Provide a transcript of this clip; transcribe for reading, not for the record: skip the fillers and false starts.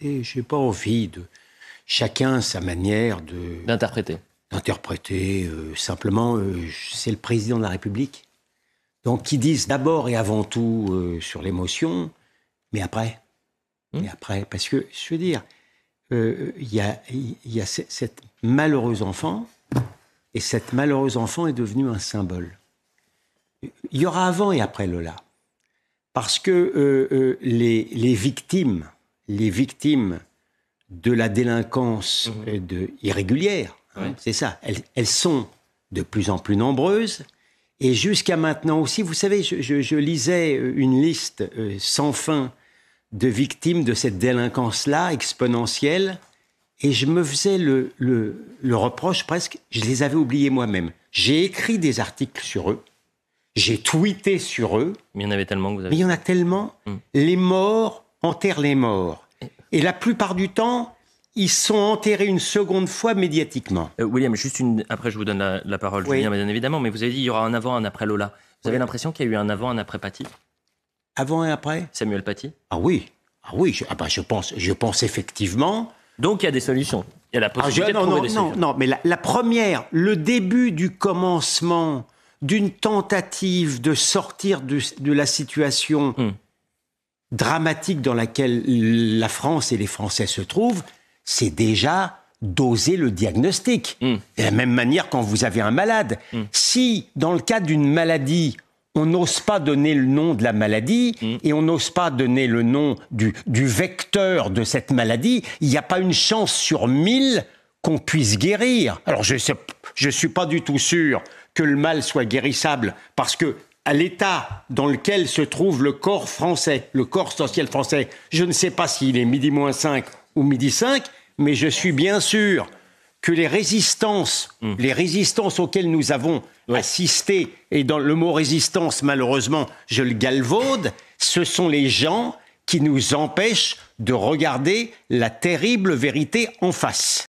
Écoutez, j'ai pas envie de... Chacun sa manière d'interpréter. Simplement, c'est le président de la République. Donc, qu'ils disent d'abord et avant tout sur l'émotion, mais après. Mais après, parce que, je veux dire, il y a cette malheureuse enfant, et cette malheureuse enfant est devenue un symbole. Il y aura avant et après Lola. Parce que les victimes de la délinquance irrégulière, c'est ça, elles sont de plus en plus nombreuses. Et jusqu'à maintenant aussi, vous savez, je lisais une liste sans fin de victimes de cette délinquance-là, exponentielle, et je me faisais le reproche presque, je les avais oubliés moi-même. J'ai écrit des articles sur eux, j'ai tweeté sur eux. Mais il y en avait tellement que vous avez... Mais il y en a tellement. Les morts enterrent les morts. Et la plupart du temps, ils sont enterrés une seconde fois médiatiquement. William, après je vous donne la parole, Julien, bien évidemment, mais vous avez dit qu'il y aura un avant, un après Lola. Vous avez l'impression qu'il y a eu un avant, un après Paty ? Avant et après ? Samuel Paty ? Ah oui, je pense effectivement... Donc il y a des solutions. Il y a la possibilité de trouver des solutions. Non, mais la première, le début du commencement d'une tentative de sortir de la situation dramatique dans laquelle la France et les Français se trouvent, c'est déjà d'oser le diagnostic. De la même manière quand vous avez un malade. Si, dans le cadre d'une maladie, on n'ose pas donner le nom de la maladie et on n'ose pas donner le nom du vecteur de cette maladie, il n'y a pas une chance sur 1000 qu'on puisse guérir. Alors, je ne suis pas du tout sûr que le mal soit guérissable, parce que à l'état dans lequel se trouve le corps français, le corps social français, je ne sais pas s'il est midi moins 5 ou midi 5, mais je suis bien sûr que les résistances auxquelles nous avons assisté, et dans le mot résistance, malheureusement, je le galvaude, ce sont les gens qui nous empêchent de regarder la terrible vérité en face.